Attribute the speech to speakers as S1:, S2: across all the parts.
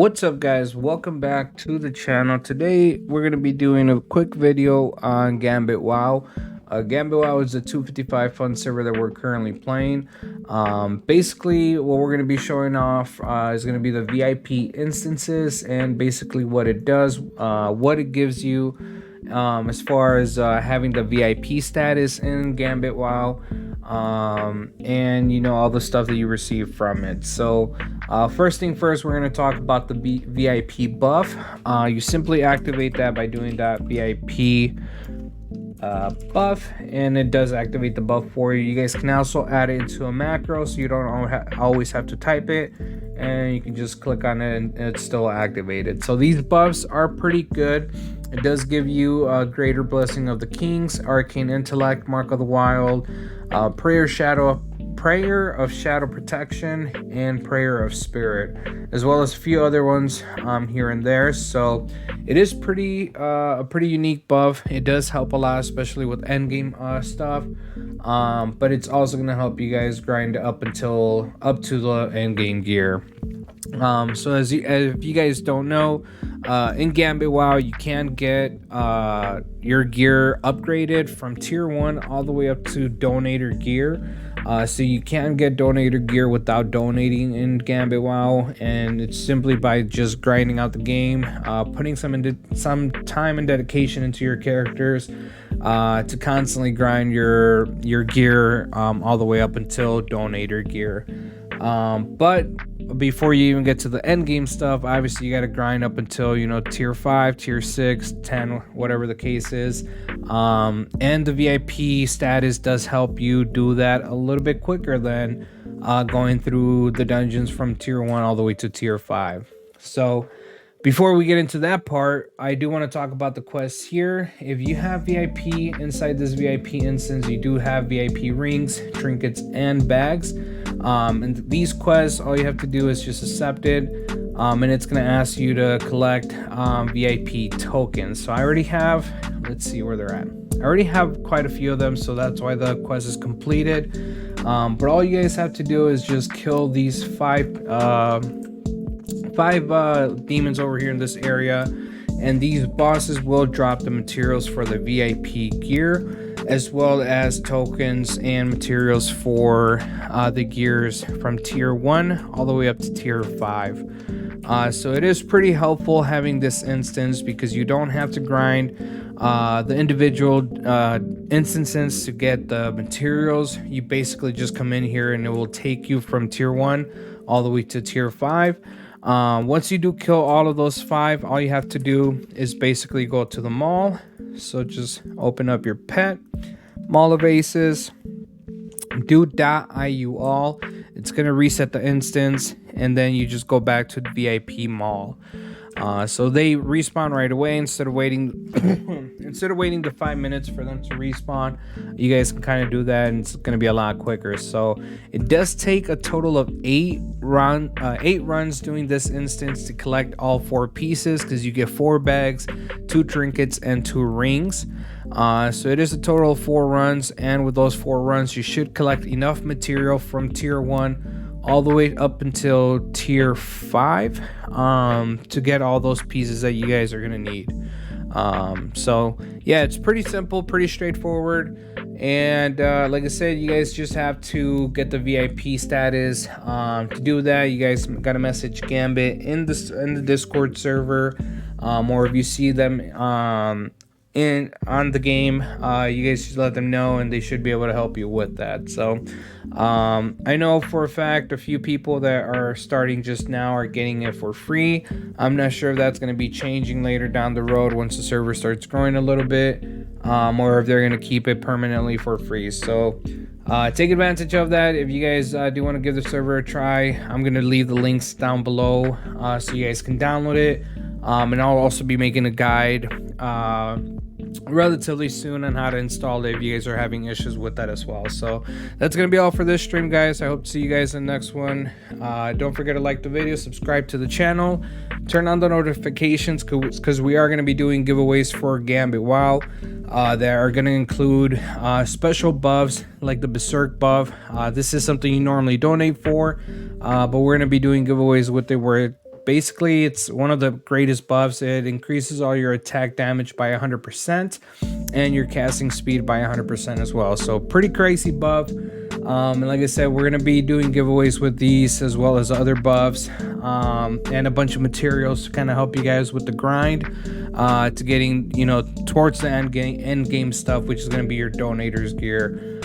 S1: What's up, guys? Welcome back to the channel. Today we're going to be doing a quick video on Gambit WoW. Gambit WoW is a 255 fun server that we're currently playing. Basically what we're going to be showing off is going to be the VIP instances and basically what it does, what it gives you as far as having the VIP status in Gambit WoW, and all the stuff that you receive from it. So first thing first, we're going to talk about the VIP buff. You simply activate that by doing that VIP buff, and it does activate the buff for you. You guys can also add it into a macro, so you don't always have to type it, and you can just click on it and it's still activated. So these buffs are pretty good. It does give you a greater blessing of the kings, arcane intellect, mark of the wild, prayer of shadow protection, and prayer of spirit, as well as a few other ones here and there. So it is a pretty unique buff. It does help a lot, especially with endgame stuff, but it's also going to help you guys grind up to the endgame gear. So if you guys don't know, in Gambit WoW you can get your gear upgraded from tier 1 all the way up to donator gear. So you can get donator gear without donating in Gambit WoW, and it's simply by just grinding out the game, putting some time and dedication into your characters to constantly grind your gear all the way up until donator gear. But before you even get to the end game stuff, obviously you got to grind up until tier 5, tier 6, 10, whatever the case is. And the VIP status does help you do that a little bit quicker than going through the dungeons from tier 1 all the way to tier 5. So before we get into that part, I do want to talk about the quests here. If you have VIP inside this VIP instance, you do have VIP rings, trinkets, and bags. And these quests, all you have to do is just accept it, and it's going to ask you to collect VIP tokens. So I already have, let's see where they're at. I already have quite a few of them, so that's why the quest is completed. But all you guys have to do is just kill these five demons over here in this area, and these bosses will drop the materials for the VIP gear, as well as tokens and materials for the gears from tier 1 all the way up to tier 5. So it is pretty helpful having this instance, because you don't have to grind the individual instances to get the materials. You basically just come in here and it will take you from tier 1 all the way to tier 5. Once you do kill all of those 5, all you have to do is basically go to the mall. So just open up your pet, Mall of Aces, do .iu all. It's going to reset the instance, and then you just go back to the VIP mall. So they respawn right away instead of waiting the 5 minutes for them to respawn. You guys can kind of do that, and it's going to be a lot quicker. So it does take a total of 8 runs doing this instance to collect all 4 pieces, because you get 4 bags, 2 trinkets, and 2 rings. So it is a total of 4 runs, and with those 4 runs you should collect enough material from tier 1 all the way up until tier 5 to get all those pieces that you guys are gonna need. So yeah, it's pretty simple, pretty straightforward, and like I said, you guys just have to get the VIP status. To do that, you guys gotta message Gambit in the Discord server, or if you see them on the game, you guys should let them know, and they should be able to help you with that. So I know for a fact a few people that are starting just now are getting it for free. I'm not sure if that's going to be changing later down the road once the server starts growing a little bit, or if they're going to keep it permanently for free. So take advantage of that. If you guys do want to give the server a try, I'm going to leave the links down below so you guys can download it, and I'll also be making a guide relatively soon on how to install it if you guys are having issues with that as well. So that's gonna be all for this stream, guys. I hope to see you guys in the next one. Don't forget to like the video, subscribe to the channel, turn on the notifications, because we are going to be doing giveaways for Gambit WoW that are going to include special buffs like the Berserk buff. This is something you normally donate for, but we're going to be doing giveaways with it where Basically, it's one of the greatest buffs. It increases all your attack damage by 100% and your casting speed by 100% as well. So pretty crazy buff. And like I said, we're going to be doing giveaways with these as well as other buffs, and a bunch of materials to kind of help you guys with the grind, to getting, you know, towards the end game stuff, which is going to be your donators gear.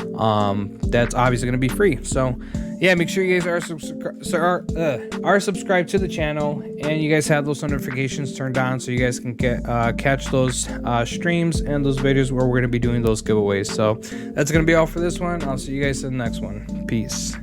S1: That's obviously going to be free. So yeah, make sure you guys are subscribed to the channel, and you guys have those notifications turned on so you guys can catch those streams and those videos where we're going to be doing those giveaways. So that's going to be all for this one. I'll see you guys in the next one. Peace.